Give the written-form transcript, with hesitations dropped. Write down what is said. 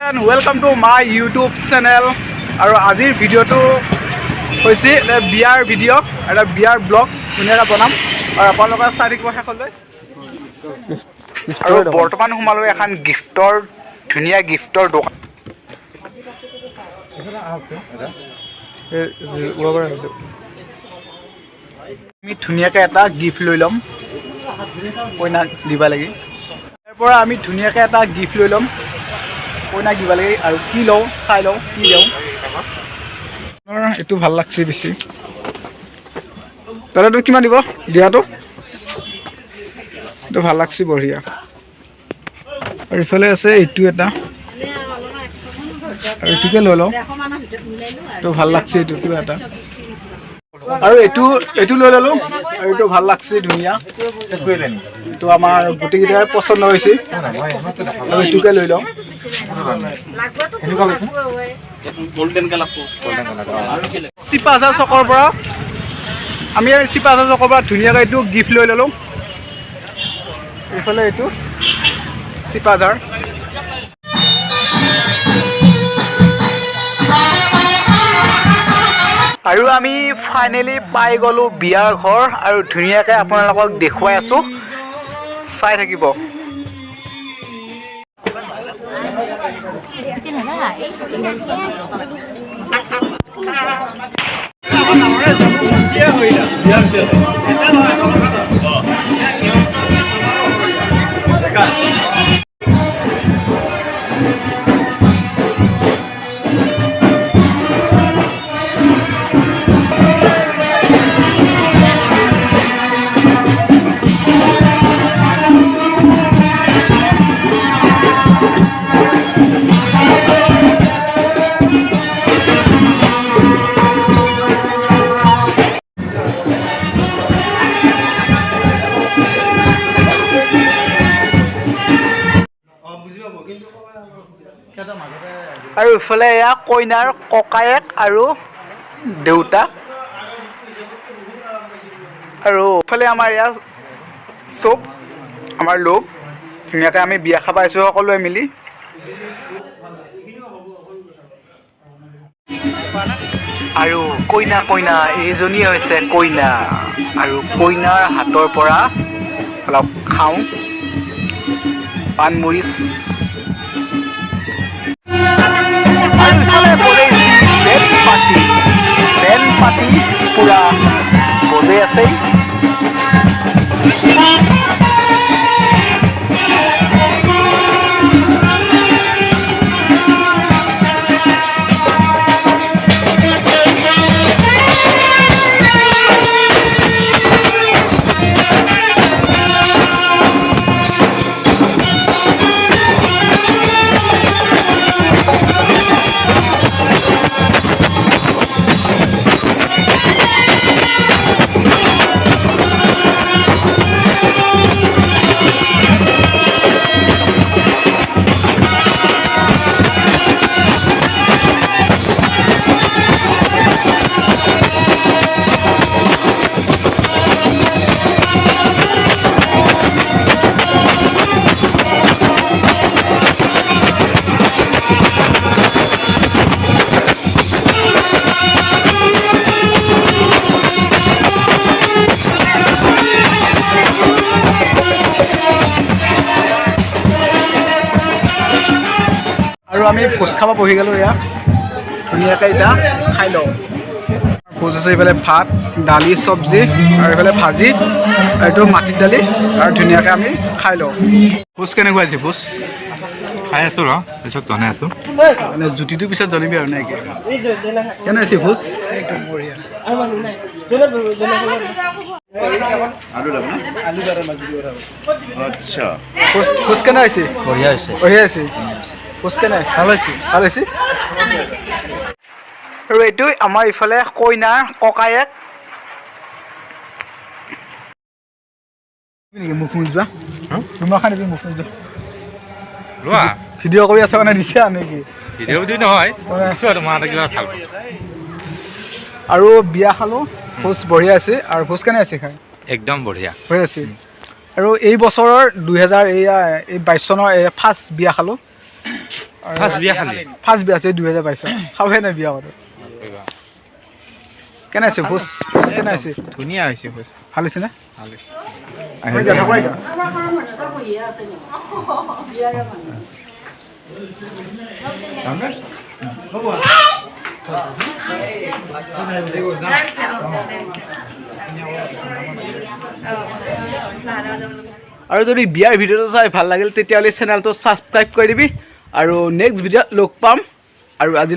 And welcome to my YouTube channel. আৰু আজিৰ ভিডিঅ'টো হৈছে বিয়াৰ ভিডিঅ' এটা বিয়াৰ ব্লগ ধুনীয়াকৈ বনাম আৰু আপোনালোকে চাই থাকিব শেষলৈ। আৰু বৰ্তমান সোমালো এখন গিফ্টৰ ধুনীয়া গিফ্টৰ দোকান। আমি ধুনীয়াকৈ এটা গিফ্ট লৈ ল'ম কইনাক দিব লাগে। তাৰ পৰা আমি ধুনীয়াকৈ এটা গিফ্ট লৈ ল'ম কইনাক দিব লাগে আৰু কি লওঁ চাই লওঁ কি লওঁ। এইটো ভাল লাগছে বেছি। দাদাটো কিমান দিব দিয়াটো? এইটো ভাল লাগছে বঢ়িয়া। আৰু ইফালে আছে এইটো এটা আৰু এইটোকে লৈ লওঁ। এইটো ভাল লাগছে এইটো কিবা এটা আৰু এইটো লৈ ল'লোঁ আৰু এইটো ভাল লাগছে ধুনীয়া। এইটো আমাৰ গোটেইকেইটাৰ পচন্দ হৈছে আৰু এইটোকে লৈ লওঁ। চিপাঝাৰ চকৰ পৰা আমি চিপাঝাৰ চকৰ পৰা ধুনীয়াকৈ এইটো গিফ্ট লৈ ল'লোঁ। এইফালে এইটো চিপাঝাৰ আৰু আমি ফাইনেলি পাই গ'লোঁ বিয়াৰ ঘৰ আৰু ধুনীয়াকৈ আপোনালোকক দেখুৱাই আছোঁ, চাই থাকিব। আৰু ইফালে এয়া কইনাৰ ককায়েক আৰু দেউতা আৰু ইফালে আমাৰ এয়া চব আমাৰ লোক ধুনীয়াকৈ আমি বিয়া খাব আহিছোঁ সকলোৱে মিলি। আৰু কইনা এইজনী হৈছে কইনা আৰু কইনাৰ হাতৰ পৰা অলপ খাওঁ পাণমৰিচ। আৰু ইফালে বজাইছে বেণ্ড পাতি পূৰা বজাই আছে। আৰু আমি ভোজ খাব বহি গ'লোঁ এয়া ধুনীয়াকৈ এতিয়া খাই লওঁ। ভোজ আছে এইফালে ভাত দালি চব্জি আৰু এইফালে ভাজি আৰু এইটো মাটিৰ দালি আৰু ধুনীয়াকৈ আমি খাই লওঁ। ভোজ কেনেকুৱা হৈছে? ভোজ খাই আছোঁ ৰ পিছত জনাই আছোঁ মানে জুতিটোৰ পিছত জনাবি আৰু নাই কেনে হৈছে ভোজ? একদম বঢ়িয়া। আচ্ছা ভোজ কেনে হৈছে? বঢ়িয়া হৈছে বঢ়িয়া হৈছে। ভোজ কেনে? ভাল হৈছে ভাল হৈছে। আৰু এইটো আমাৰ ইফালে কইনাৰ ককায়েক মুখ নোযোৱা তোমাৰ খানিবি মুখ নোযোৱা ভিডিঅ' কৰি আছে মানে দিছা নেকি? ভিডিঅ' নহয় তোমাৰ কিবা ভাল আৰু বিয়া খালোঁ ভোজ বঢ়িয়া আছে। আৰু ভোজ কেনে আছে খাই? একদম বঢ়িয়া হৈ আছে। আৰু এই বছৰৰ 2022 চনৰ ফাৰ্ষ্ট বিয়া খালোঁ ফাৰ্ষ্ট বিয়া খালি ফাৰ্ষ্ট বিয়া আছে 2022 খাবহে নাই বিয়া কৰোঁ কেনে আছে ভোজ কেনে আছে ধুনীয়া হৈছে ভোজ ভাল হৈছে না ভাল হৈছে আমি যা থাকো এটা আৰু যদি বিয়াৰ ভিডিঅ'টো চাই ভাল লাগিল তেতিয়াহ'লে চেনেলটো ছাবস্ক্ৰাইব কৰি দিবি আৰু নেক্সট ভিডিঅ'ত লগ পাম আৰু আজি